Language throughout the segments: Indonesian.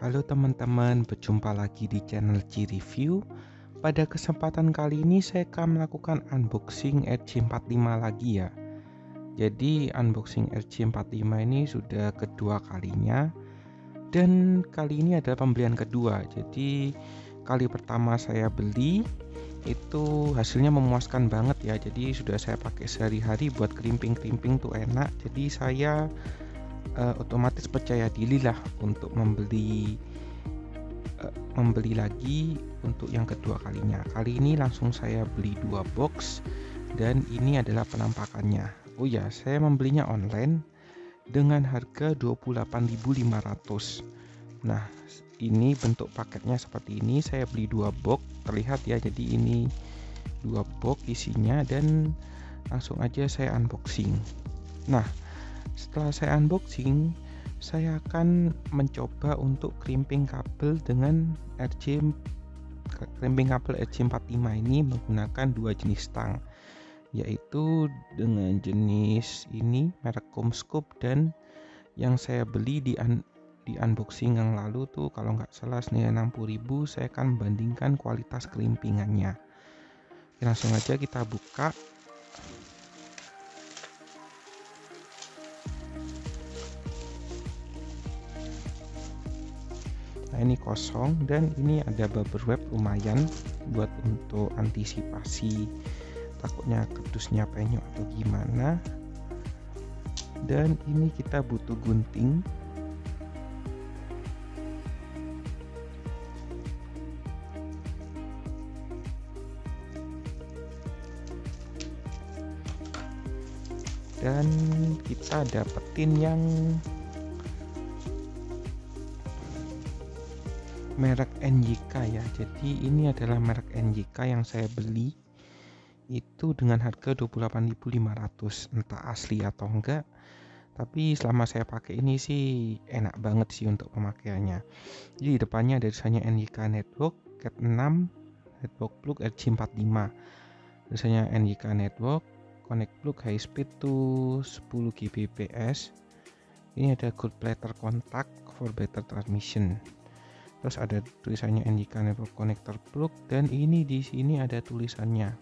Halo teman-teman, berjumpa lagi di channel Ci Review. Pada kesempatan kali ini saya akan melakukan unboxing RJ45 lagi ya. Jadi unboxing RJ45 ini sudah kedua kalinya, dan kali ini adalah pembelian kedua. Jadi kali pertama saya beli itu hasilnya memuaskan banget ya. Jadi sudah saya pakai sehari-hari buat krimping-krimping tuh enak. Jadi saya otomatis percaya diri lah untuk membeli lagi untuk yang kedua kalinya. Kali ini langsung saya beli 2 box, dan ini adalah penampakannya. Oh ya, saya membelinya online dengan harga 28.500. Nah, ini bentuk paketnya seperti ini. Saya beli 2 box, terlihat ya. Jadi ini 2 box isinya, dan langsung aja saya unboxing. Nah, setelah saya unboxing, saya akan mencoba untuk crimping kabel dengan crimping kabel RJ45 ini menggunakan 2 jenis tang, yaitu dengan jenis ini merek Comscope, dan yang saya beli di unboxing yang lalu tuh kalau nggak salah senilai 60.000. Saya akan membandingkan kualitas crimpingannya. Langsung aja kita buka. Nah, ini kosong, dan ini ada bubble wrap lumayan buat untuk antisipasi takutnya kedusnya penyok atau gimana. Dan ini kita butuh gunting. Dan kita dapetin yang merek NJK ya. Jadi ini adalah merek NJK yang saya beli itu dengan harga 28.500. Entah asli atau enggak, tapi selama saya pakai ini sih enak banget sih untuk pemakaiannya. Jadi depannya ada tulisannya NJK Network Cat 6 Network Plug RJ45. Tulisannya NJK Network Connect Plug High Speed to 10 Gbps. Ini ada gold platter contact for better transmission. Terus ada tulisannya NJK Network Connector Plug, dan ini di sini ada tulisannya.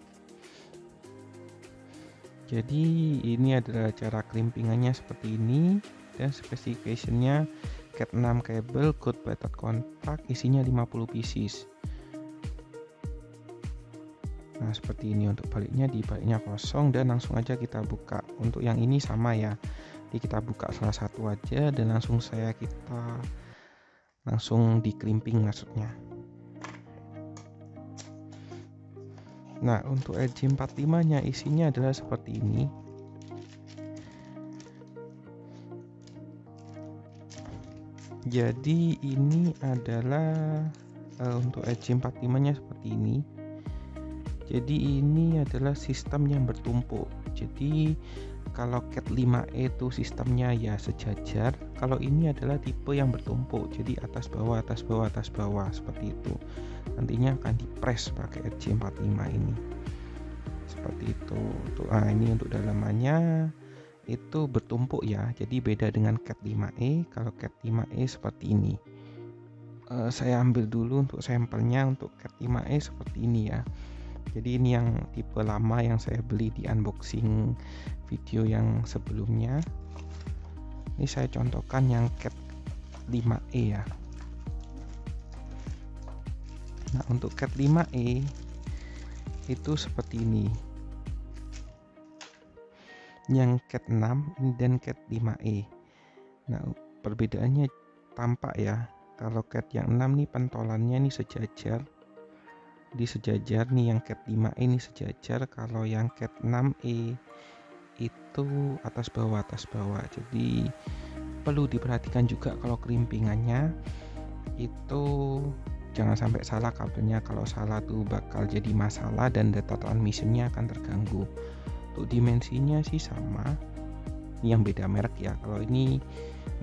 Jadi ini adalah cara crimpingannya seperti ini, dan specificationnya Cat 6 cable, gold plated contact, isinya 50 pieces. Nah, seperti ini untuk baliknya. Di baliknya kosong, dan langsung aja kita buka. Untuk yang ini sama ya. Jadi kita buka salah satu aja, dan langsung di crimping maksudnya. Nah, untuk RJ45 nya isinya adalah seperti ini. Jadi ini adalah untuk RJ45 nya seperti ini. Jadi ini adalah sistem yang bertumpuk. Jadi kalau Cat 5e itu sistemnya ya sejajar. Kalau ini adalah tipe yang bertumpuk, jadi atas bawah atas bawah atas bawah seperti itu. Nantinya akan dipres pakai RJ45 ini seperti itu. Nah, ini untuk dalamannya itu bertumpuk ya. Jadi beda dengan Cat 5e. Kalau Cat 5e seperti ini. Saya ambil dulu untuk sampelnya. Untuk Cat 5e seperti ini ya. Jadi ini yang tipe lama yang saya beli di unboxing video yang sebelumnya. Ini saya contohkan yang Cat 5e ya. Nah, untuk Cat 5e itu seperti ini. Yang Cat 6 dan Cat 5e. Nah, perbedaannya tampak ya. Kalau Cat yang 6 nih pentolannya nih sejajar. Di sejajar nih, yang Cat 5e ini sejajar. Kalau yang Cat 6e itu atas bawah. Jadi perlu diperhatikan juga kalau crimpingannya itu jangan sampai salah kabelnya. Kalau salah tuh bakal jadi masalah dan data transmissionnya akan terganggu. Untuk dimensinya sih sama, ini yang beda merek ya. Kalau ini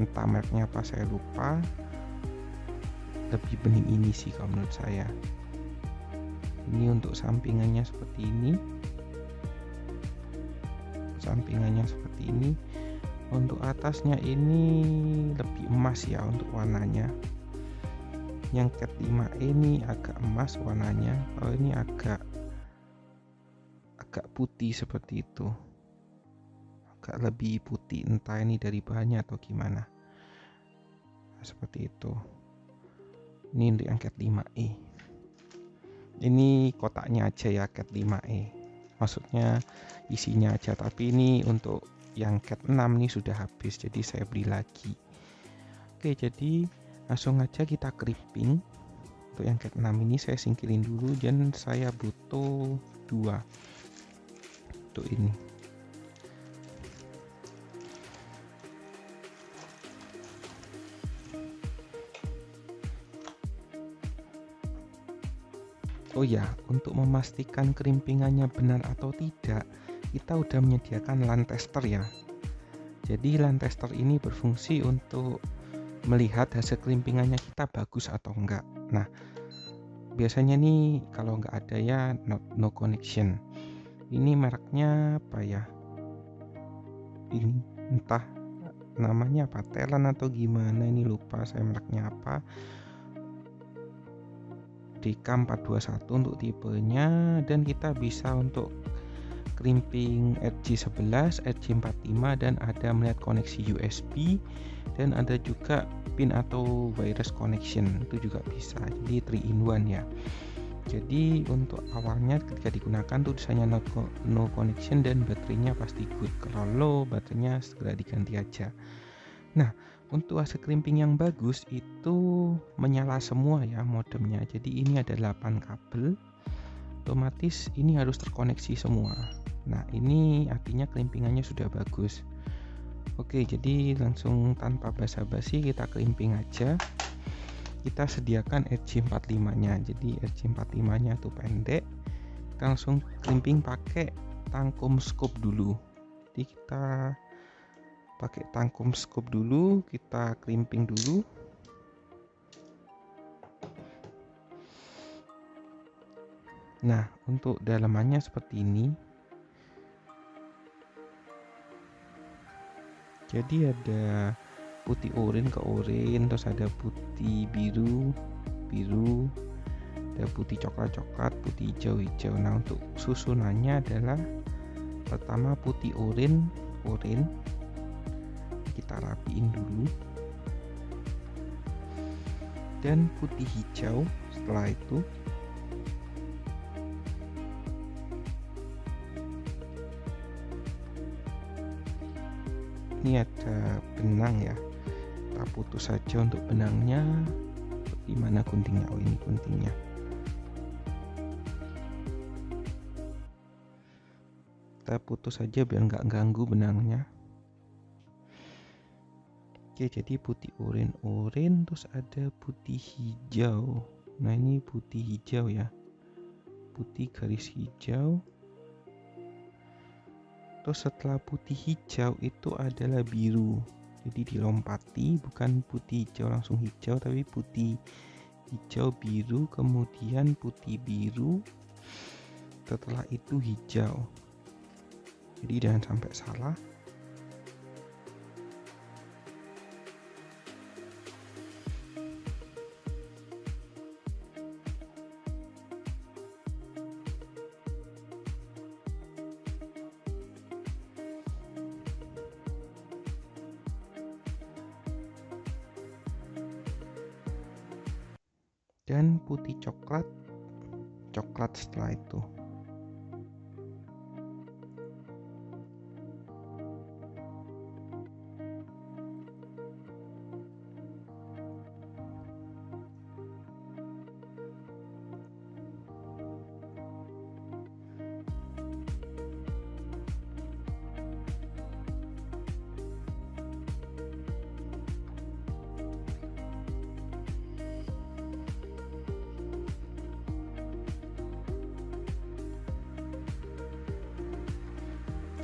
entah mereknya apa saya lupa, lebih bening ini sih kalau menurut saya. Ini untuk sampingannya seperti ini. Untuk atasnya ini lebih emas ya untuk warnanya. Yang cat 5E ini agak emas warnanya, kalau ini agak putih seperti itu, agak lebih putih, entah ini dari bahannya atau gimana. Seperti itu. Ini untuk yang cat 5E. Ini kotaknya aja ya, cat 5E. Maksudnya isinya aja, tapi ini untuk yang cat 6 ini sudah habis, jadi saya beli lagi. Oke, jadi langsung aja kita crimping. Untuk yang cat 6 ini saya singkirin dulu, dan saya butuh 2 untuk ini. Oh ya, untuk memastikan crimpingannya benar atau tidak, kita udah menyediakan LAN tester ya. Jadi LAN tester ini berfungsi untuk melihat hasil crimpingannya kita bagus atau enggak. Nah, biasanya nih kalau nggak ada ya no connection. Ini mereknya apa ya? Ini entah namanya apa, Telan atau gimana, ini lupa saya mereknya apa. DK421 untuk tipenya, dan kita bisa untuk crimping RJ11, RJ45, dan ada melihat koneksi USB, dan ada juga pin atau wireless connection, itu juga bisa. Jadi 3 in 1 ya. Jadi untuk awalnya ketika digunakan tuh tulisannya no connection, dan baterainya pasti good. Kalau low, baterainya segera diganti aja. Nah, untuk hasil crimping yang bagus itu menyala semua ya modemnya. Jadi ini ada 8 kabel, otomatis ini harus terkoneksi semua. Nah, ini artinya crimpingannya sudah bagus. Oke, jadi langsung tanpa basa-basi kita crimping aja. Kita sediakan RJ45 nya. Jadi RJ45 nya tuh pendek. Kita langsung crimping pakai tangkum scoop dulu. Jadi kita pakai tangkum scoop dulu, kita crimping dulu. Nah, untuk dalamannya seperti ini. Jadi ada putih oranye ke oranye, terus ada putih biru, ada putih coklat, putih hijau. Nah, untuk susunannya adalah pertama putih oranye, kita rapiin dulu, dan putih hijau setelah itu. Ini ada benang ya, kita putus saja untuk benangnya. Di mana guntingnya? Oh, ini guntingnya. Kita putus saja biar nggak ganggu benangnya. Oke, jadi putih oranye, terus ada putih hijau. Nah, ini putih hijau ya, putih garis hijau. Terus setelah putih hijau itu adalah biru. Jadi dilompati, bukan putih hijau langsung hijau, tapi putih hijau biru, kemudian putih biru, setelah itu hijau. Jadi jangan sampai salah. Dan putih coklat setelah itu.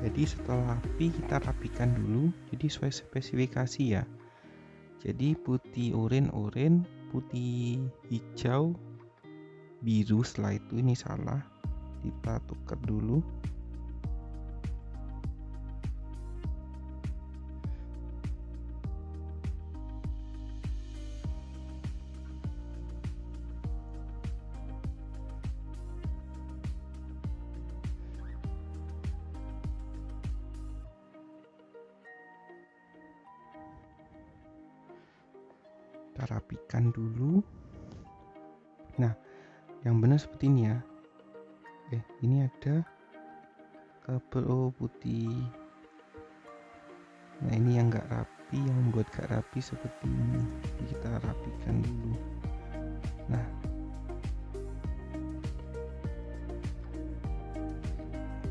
Jadi setelah rapi, kita rapikan dulu. Jadi sesuai spesifikasi ya. Jadi putih oranye, putih hijau, biru, setelah itu ini salah. Kita tukar dulu. kita rapikan dulu. Nah, yang benar seperti ini ya. Ini ada kabel putih. Nah, ini yang nggak rapi, yang buat gak rapi seperti ini. Jadi kita rapikan dulu. Nah,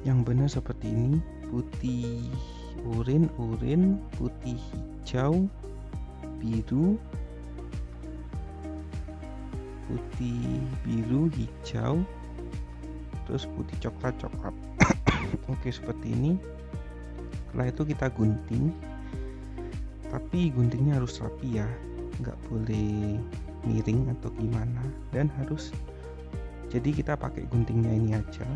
yang benar seperti ini, putih oranye, putih hijau, biru, putih biru, hijau, terus putih coklat. Oke, seperti ini. Setelah itu kita gunting, tapi guntingnya harus rapi ya, nggak boleh miring atau gimana, dan harus, jadi kita pakai guntingnya ini aja.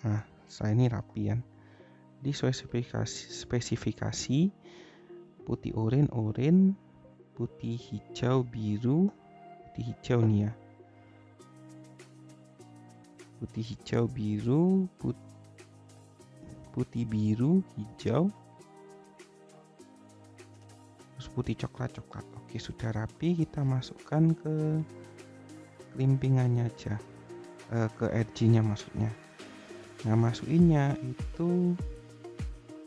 Nah, saya ini rapian. Di spesifikasi putih oranye, putih hijau, biru, putih hijau nih ya. Putih hijau, biru, putih biru, hijau, terus putih coklat. Oke, sudah rapi, kita masukkan ke klimpingannya aja, ke RG-nya maksudnya. Nah, masukinnya itu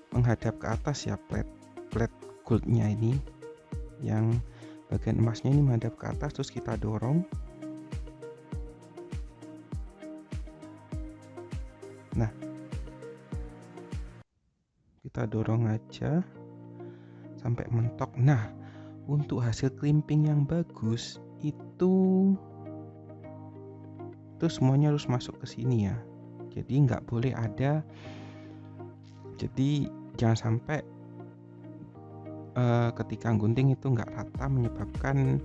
menghadap ke atas ya, plate goldnya ini, yang bagian emasnya ini menghadap ke atas, terus kita dorong. Nah, kita dorong aja sampai mentok. Nah, untuk hasil crimping yang bagus itu semuanya harus masuk ke sini ya. Jadi nggak boleh ada, jadi jangan sampai ketika gunting itu nggak rata, menyebabkan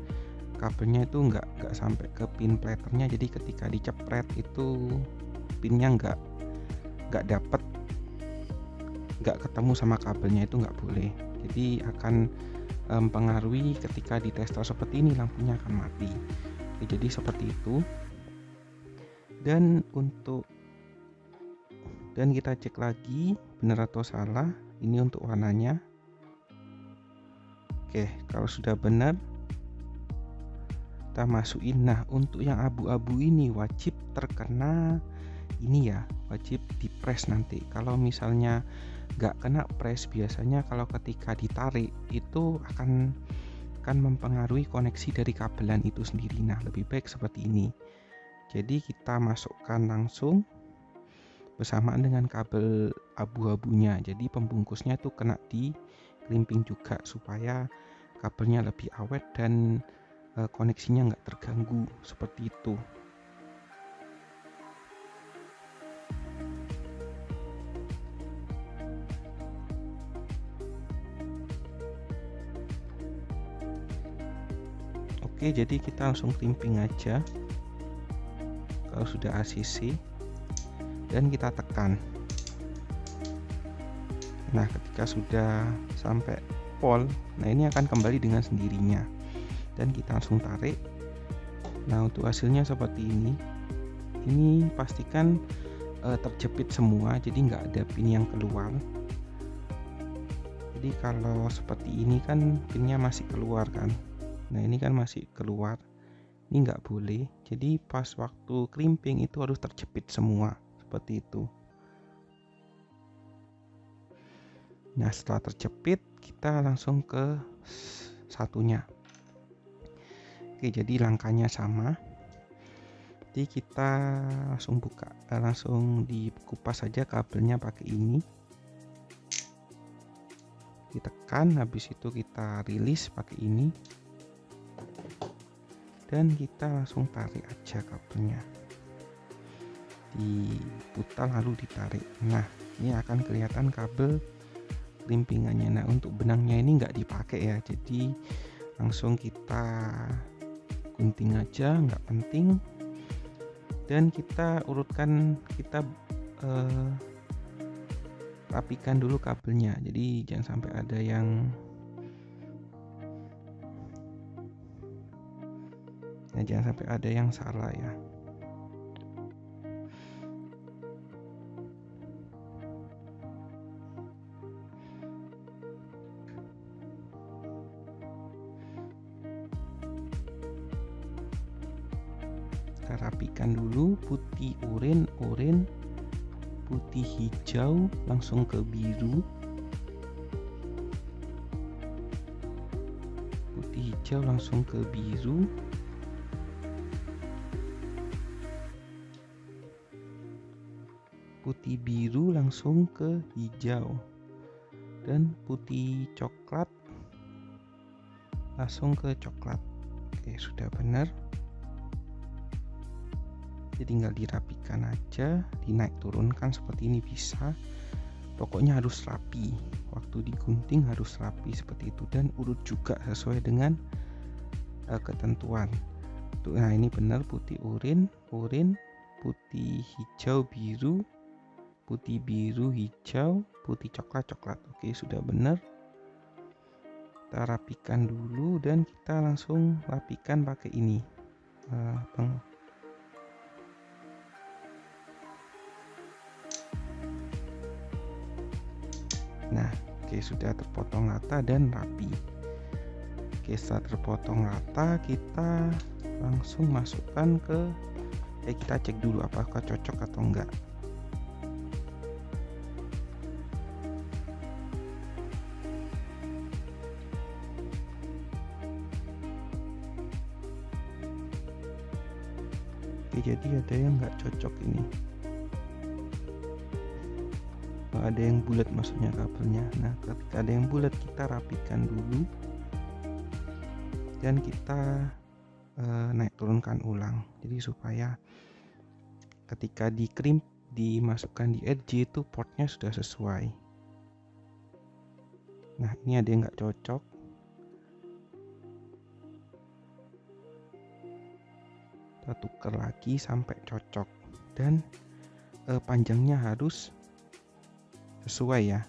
kabelnya itu nggak sampai ke pin platernya. Jadi ketika dicepret itu pinnya nggak dapet, nggak ketemu sama kabelnya, itu nggak boleh. Jadi akan mempengaruhi ketika di tester seperti ini, lampunya akan mati. Oke, jadi seperti itu. Dan kita cek lagi benar atau salah. Ini untuk warnanya. Oke, kalau sudah benar kita masukin. Nah, untuk yang abu-abu ini wajib terkena ini ya, wajib dipres nanti. Kalau misalnya nggak kena press, biasanya kalau ketika ditarik itu akan mempengaruhi koneksi dari kabelan itu sendiri. Nah, lebih baik seperti ini. Jadi kita masukkan langsung bersamaan dengan kabel abu-abunya. Jadi pembungkusnya itu kena di crimping juga, supaya kabelnya lebih awet dan koneksinya nggak terganggu, seperti itu. Oke, jadi kita langsung crimping aja kalau sudah ACC, dan kita tekan. Nah, ketika sudah sampai pol, nah ini akan kembali dengan sendirinya, dan kita langsung tarik. Nah, untuk hasilnya seperti ini. Ini pastikan terjepit semua, jadi nggak ada pin yang keluar. Jadi kalau seperti ini kan pinnya masih keluar kan. Nah, ini kan masih keluar, ini nggak boleh. Jadi pas waktu crimping itu harus terjepit semua, seperti itu. Nah, setelah terjepit kita langsung ke satunya. Oke, jadi langkahnya sama. Jadi kita langsung buka, langsung dikupas saja kabelnya pakai ini. Ditekan, habis itu kita rilis pakai ini, dan kita langsung tarik aja kabelnya, diputar lalu ditarik. Nah, ini akan kelihatan kabel crimpingannya. Nah, untuk benangnya ini nggak dipakai ya, jadi langsung kita gunting aja, nggak penting. Dan kita urutkan, kita rapikan dulu kabelnya, jadi jangan sampai ada yang jangan sampai ada yang salah ya. kita rapikan dulu. Putih oranye, putih hijau langsung ke biru, putih hijau langsung ke biru, putih biru langsung ke hijau, dan putih coklat langsung ke coklat. Oke, sudah benar. Jadi tinggal dirapikan aja, dinaik turunkan seperti ini bisa. Pokoknya harus rapi. Waktu digunting harus rapi seperti itu, dan urut juga sesuai dengan ketentuan. Nah, ini benar, putih oranye, putih hijau biru, putih biru hijau, putih coklat. Oke, sudah benar. Kita rapikan dulu dan kita langsung rapikan pakai ini. Nah, oke, sudah terpotong rata dan rapi. Oke, setelah terpotong rata, kita langsung masukkan ke kita cek dulu apakah cocok atau enggak. Oke, jadi ada yang enggak cocok ini. Ada yang bulat maksudnya kabelnya. Nah, ketika ada yang bulat kita rapikan dulu dan kita naik turunkan ulang. Jadi supaya ketika dimasukkan di RJ itu portnya sudah sesuai. Nah, ini ada yang nggak cocok. Kita tukar lagi sampai cocok, dan panjangnya harus sesuai ya.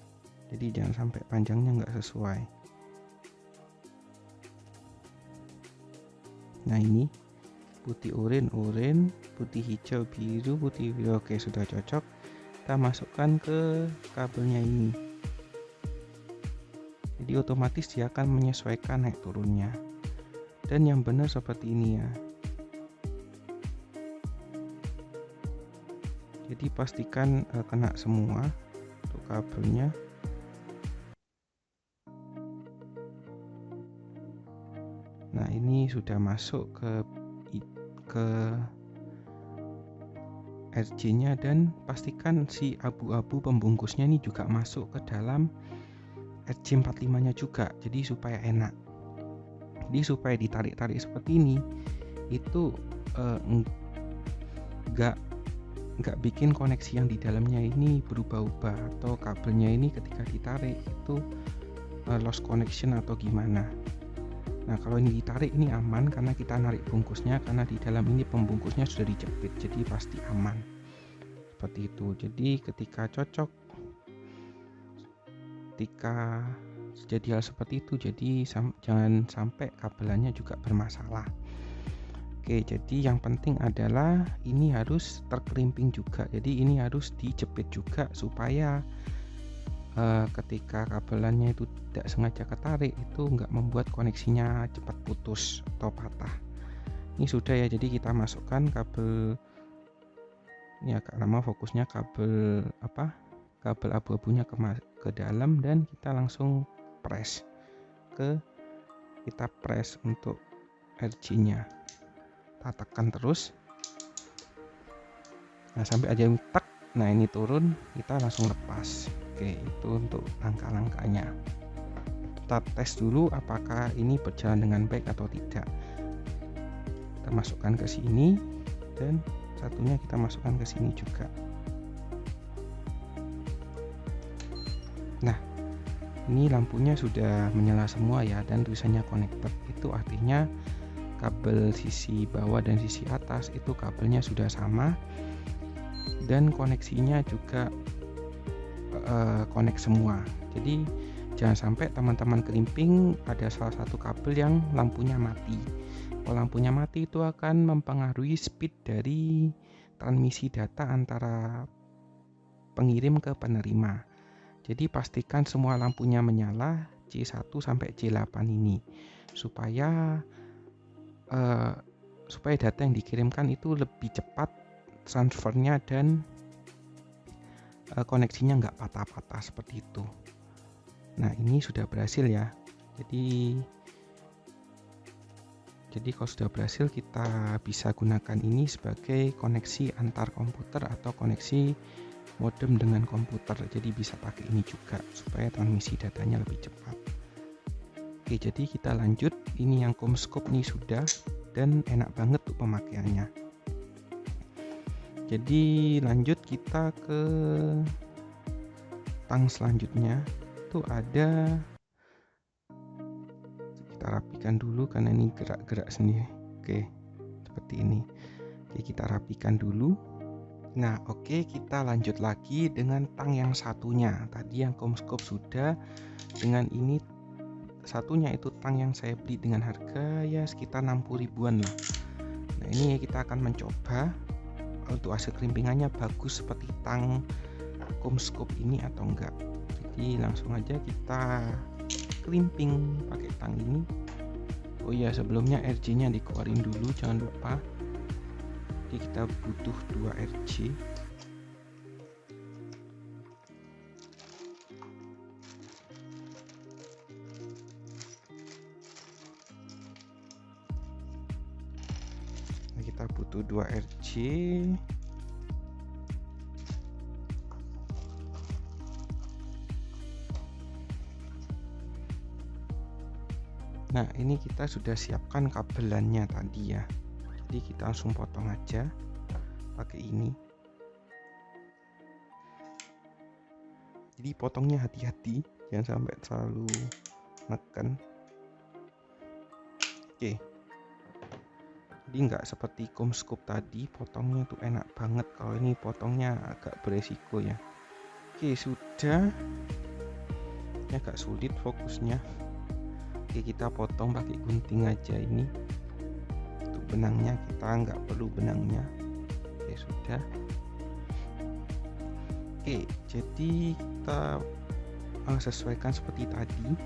Jadi jangan sampai panjangnya nggak sesuai. Nah, ini putih oranye, putih hijau biru, putih biru. Oke, sudah cocok. Kita masukkan ke kabelnya ini. Jadi otomatis dia akan menyesuaikan naik turunnya. Dan yang benar seperti ini ya. Jadi pastikan kena semua untuk kabelnya. Nah, ini sudah masuk ke RJ-nya, dan pastikan si abu-abu pembungkusnya ini juga masuk ke dalam RJ45-nya juga. Jadi supaya enak. Jadi supaya ditarik-tarik seperti ini itu nggak bikin koneksi yang di dalamnya ini berubah-ubah, atau kabelnya ini ketika ditarik itu lost connection atau gimana. Nah, kalau ini ditarik ini aman karena kita narik bungkusnya, karena di dalam ini pembungkusnya sudah dijepit, jadi pasti aman seperti itu. Jadi ketika terjadi hal seperti itu, jadi jangan sampai kabelannya juga bermasalah. Oke, jadi yang penting adalah ini harus terkelimping juga. Jadi ini harus dijepit juga supaya ketika kabelannya itu tidak sengaja ketarik itu nggak membuat koneksinya cepat putus atau patah. Ini sudah ya, jadi kita masukkan kabel ini agak lama fokusnya, kabel abu-abunya ke dalam, dan kita langsung press untuk RJ-nya. Kita tekan terus. Nah, sampai aja tak. Nah, ini turun, kita langsung lepas. Oke, itu untuk langkah-langkahnya. Kita tes dulu apakah ini berjalan dengan baik atau tidak. Kita masukkan ke sini, dan satunya kita masukkan ke sini juga. Nah, ini lampunya sudah menyala semua ya, dan tulisannya connected. Itu artinya kabel sisi bawah dan sisi atas itu kabelnya sudah sama, dan koneksinya juga connect semua. Jadi jangan sampai teman-teman kelimping ada salah satu kabel yang lampunya mati. Kalau lampunya mati itu akan mempengaruhi speed dari transmisi data antara pengirim ke penerima. Jadi pastikan semua lampunya menyala C1 sampai C8 ini, supaya supaya data yang dikirimkan itu lebih cepat transfernya dan koneksinya nggak patah-patah seperti itu. Nah, ini sudah berhasil ya. Jadi kalau sudah berhasil, kita bisa gunakan ini sebagai koneksi antar komputer atau koneksi modem dengan komputer. Jadi bisa pakai ini juga supaya transmisi datanya lebih cepat. Oke, jadi kita lanjut. Ini yang CommScope nih sudah, dan enak banget tuh pemakaiannya. Jadi lanjut kita ke tang selanjutnya. Itu ada, kita rapikan dulu karena ini gerak-gerak sendiri. Oke, seperti ini. Oke, kita rapikan dulu. Nah, oke, kita lanjut lagi dengan tang yang satunya. Tadi yang CommScope sudah, dengan ini satunya itu tang yang saya beli dengan harga ya sekitar 60 ribuan lah. Nah, ini kita akan mencoba untuk hasil kerimpingannya bagus seperti tang CommScope ini atau enggak. Jadi langsung aja kita kerimping pakai tang ini. Oh iya, sebelumnya RJ-nya dikeluarin dulu, jangan lupa. Jadi kita butuh 2 RJ. Nah, kita butuh 2 RJ. Nah, ini kita sudah siapkan kabelannya tadi ya. Jadi kita langsung potong aja pakai ini. Jadi potongnya hati-hati, jangan sampai terlalu neken. Oke. Jadi nggak seperti CommScope tadi, potongnya tuh enak banget. Kalau ini potongnya agak beresiko ya. Oke, sudah. Ini agak sulit fokusnya. Oke, kita potong pakai gunting aja ini. Untuk benangnya kita nggak perlu benangnya. Oke, sudah. Oke, jadi kita sesuaikan seperti tadi.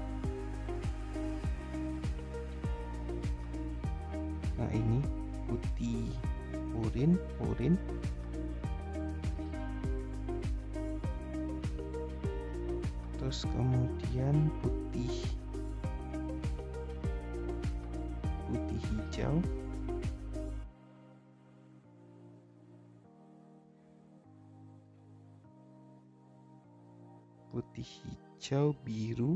Nah, ini putih urin. Terus kemudian putih hijau, putih hijau biru,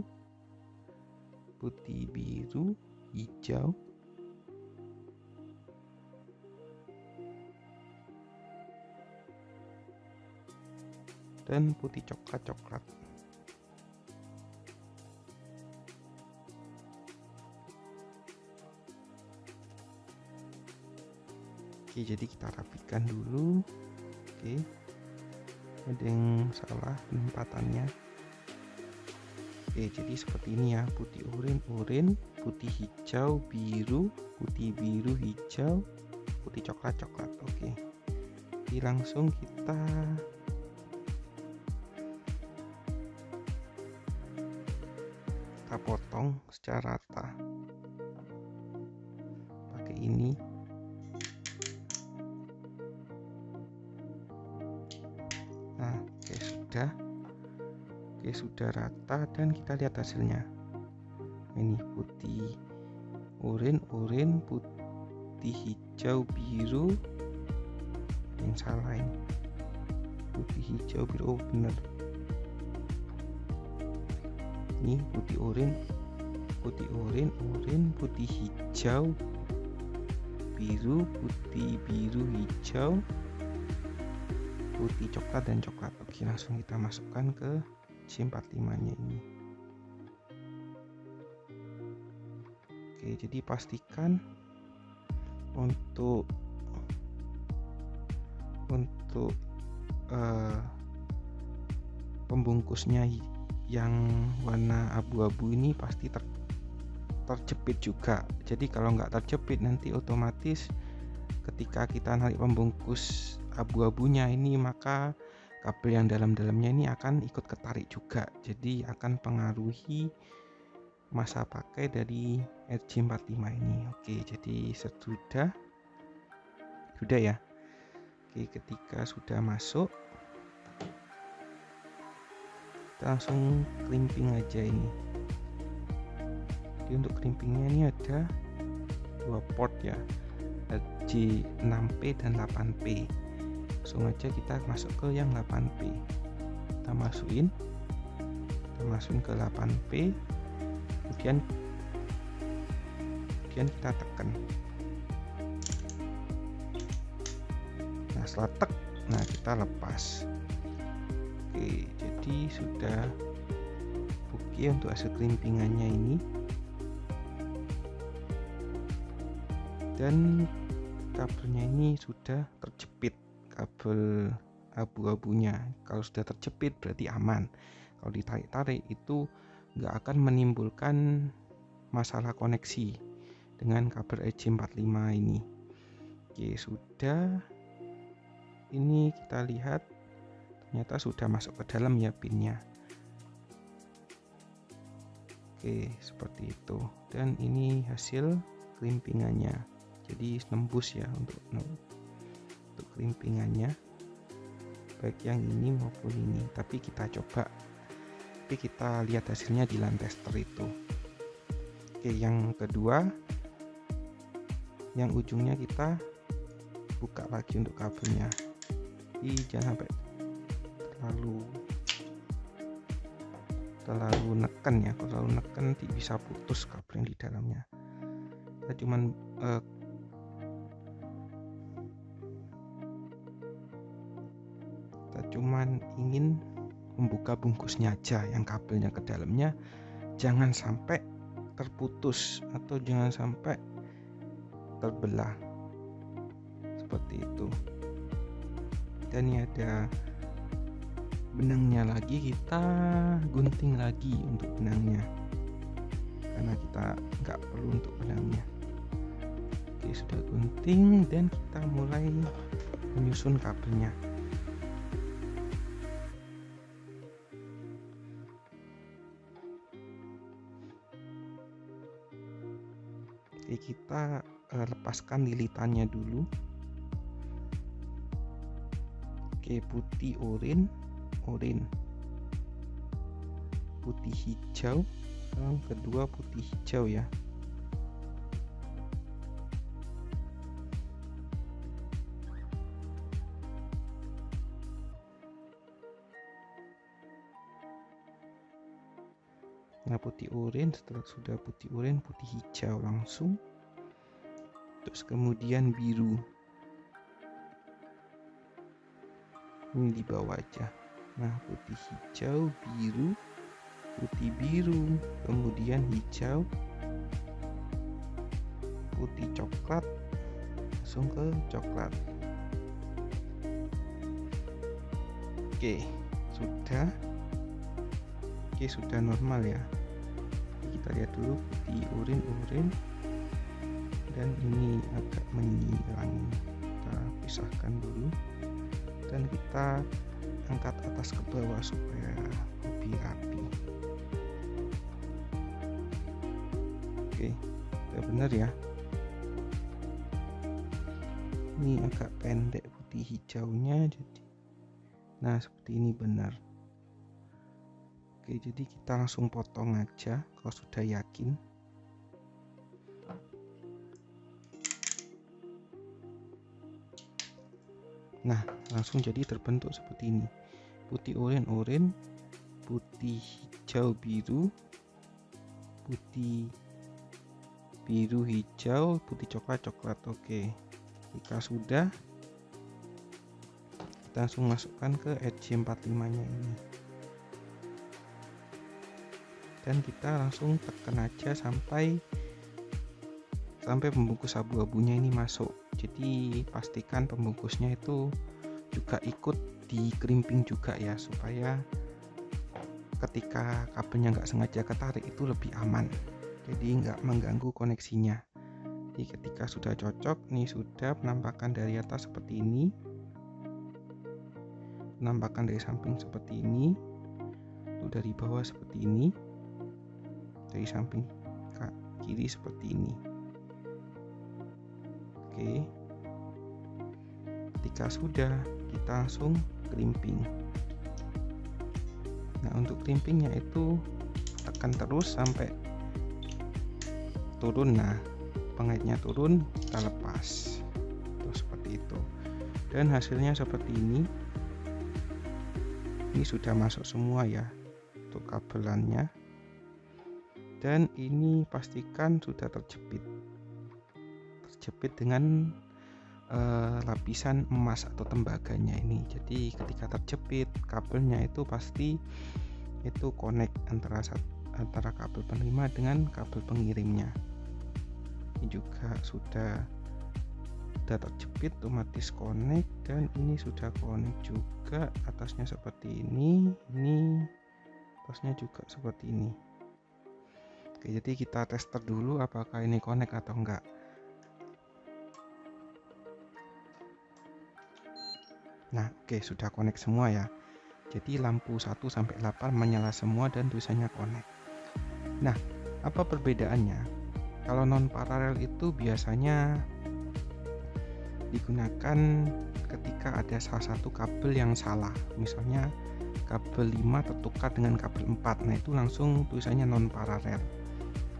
putih biru hijau, dan putih coklat. Oke, jadi kita rapikan dulu. Oke, ada yang salah penempatannya. Oke, jadi seperti ini ya, putih urin, putih hijau biru, putih biru hijau, putih coklat. Oke, jadi langsung kita potong secara rata pakai ini. Nah, oke, sudah rata dan kita lihat hasilnya. Ini putih urin, putih hijau biru. Yang salah ini, putih hijau biru. Oh, bener. Ini putih urin, putih hijau biru, putih biru hijau, putih coklat dan coklat. Oke, langsung kita masukkan ke C45 nya ini. Oke, jadi pastikan untuk pembungkusnya yang warna abu-abu ini pasti terjepit juga. Jadi kalau nggak terjepit, nanti otomatis ketika kita narik pembungkus abu-abunya ini, maka kabel yang dalamnya ini akan ikut ketarik juga. Jadi akan pengaruhi masa pakai dari RJ45 ini. Oke, jadi sudah. sudah ya. Oke, ketika sudah masuk, kita langsung crimping aja ini. Jadi untuk crimpingnya ini ada 2 port ya, J6P dan 8P. Langsung aja kita masuk ke yang 8P. Kita masukin ke 8P, kemudian kita tekan. Nah, setelah nah kita lepas. Oke, jadi sudah oke untuk hasil crimpingannya ini. Dan kabelnya ini sudah terjepit, kabel abu-abunya. Kalau sudah terjepit berarti aman. Kalau ditarik-tarik itu nggak akan menimbulkan masalah koneksi dengan kabel EJ45 ini. Oke, sudah. Ini kita lihat ternyata sudah masuk ke dalam ya pinnya. Oke, seperti itu. Dan ini hasil crimpingannya. Jadi nembus ya untuk crimpingannya, baik yang ini maupun ini. Tapi kita lihat hasilnya di LAN tester itu. Oke, yang kedua, yang ujungnya kita buka lagi untuk kabelnya. Jadi jangan sampai terlalu neken ya. Kalau terlalu neken nanti bisa putus kabel yang di dalamnya. Kita cuman ingin membuka bungkusnya aja, yang kabelnya ke dalamnya jangan sampai terputus atau jangan sampai terbelah seperti itu. Dan ini ada benangnya lagi, kita gunting lagi untuk benangnya karena kita nggak perlu untuk benangnya. Oke, sudah gunting dan kita mulai menyusun kabelnya. Oke, kita lepaskan lilitannya dulu. Oke, putih oranye, putih hijau, yang kedua putih hijau ya. Nah, putih oranye, setelah sudah putih oranye, putih hijau langsung, terus kemudian biru. Ini di bawah aja. Nah, putih hijau, biru, putih biru, kemudian hijau, putih coklat, langsung ke coklat. Oke, sudah. Oke, sudah normal ya. Kita lihat dulu putih oranye dan ini agak menyilang. Kita pisahkan dulu dan kita angkat atas ke bawah supaya lebih rapi. Oke, udah benar ya. Ini agak pendek putih hijaunya, jadi nah seperti ini benar. Oke, jadi kita langsung potong aja kalau sudah yakin. Nah, langsung jadi terbentuk seperti ini. Putih oranye, putih hijau biru, putih biru hijau, putih coklat. Oke. Jika sudah, kita langsung masukkan ke EJ45-nya ini. Dan kita langsung tekan aja sampai pembungkus abu-abunya ini masuk. Jadi pastikan pembungkusnya itu juga ikut di crimping juga ya, supaya ketika kabelnya nggak sengaja ketarik itu lebih aman, jadi nggak mengganggu koneksinya. Jadi ketika sudah cocok, nih sudah penampakan dari atas seperti ini, penampakan dari samping seperti ini, lalu dari bawah seperti ini, dari samping kiri seperti ini. Oke, ketika sudah, kita langsung crimping. Nah, untuk crimpingnya itu tekan terus sampai turun. Nah, pengaitnya turun, kita lepas. Tuh, seperti itu. Dan hasilnya seperti ini. Ini sudah masuk semua ya untuk kabelannya. Dan ini pastikan sudah terjepit dengan lapisan emas atau tembaganya ini. Jadi ketika terjepit, kabelnya itu pasti itu connect antara kabel penerima dengan kabel pengirimnya. Ini juga sudah terjepit, otomatis connect, dan ini sudah connect juga. Atasnya seperti ini atasnya juga seperti ini. Oke, jadi kita tester dulu apakah ini connect atau enggak. Nah, oke, sudah connect semua ya. Jadi lampu 1 sampai 8 menyala semua dan tulisannya connect. Nah, apa perbedaannya? Kalau non paralel itu biasanya digunakan ketika ada salah satu kabel yang salah. Misalnya kabel 5 tertukar dengan kabel 4. Nah, itu langsung tulisannya non paralel.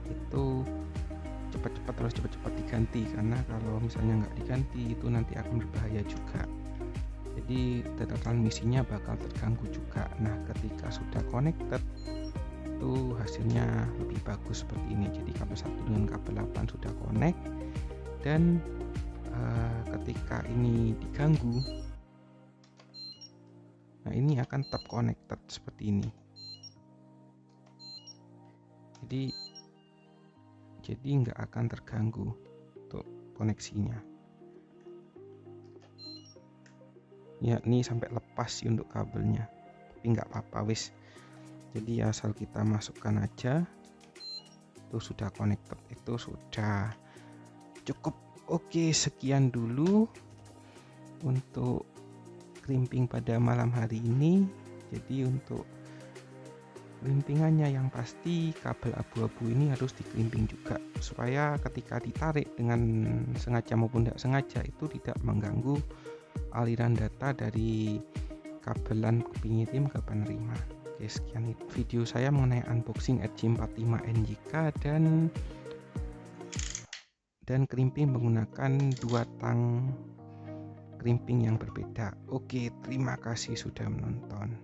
Itu harus cepat-cepat diganti, karena kalau misalnya nggak diganti itu nanti akan berbahaya juga. Jadi data transmisinya bakal terganggu juga. Nah, ketika sudah connected itu hasilnya lebih bagus seperti ini. Jadi kabel 1 dengan kabel 8 sudah connect, dan ketika ini diganggu, nah ini akan tetap connected seperti ini. Jadi nggak akan terganggu untuk koneksinya. Ya, ini sampai lepas sih untuk kabelnya, tapi nggak apa-apa wis. Jadi asal kita masukkan aja, itu sudah connected, itu sudah cukup. Oke, sekian dulu untuk crimping pada malam hari ini. Jadi untuk crimpingannya yang pasti kabel abu-abu ini harus dikrimping juga, supaya ketika ditarik dengan sengaja maupun tidak sengaja itu tidak mengganggu aliran data dari kabelan pengirim ke penerima. Oke, sekian video saya mengenai unboxing Edge 45 NJK dan crimping menggunakan 2 tang crimping yang berbeda. Oke, terima kasih sudah menonton.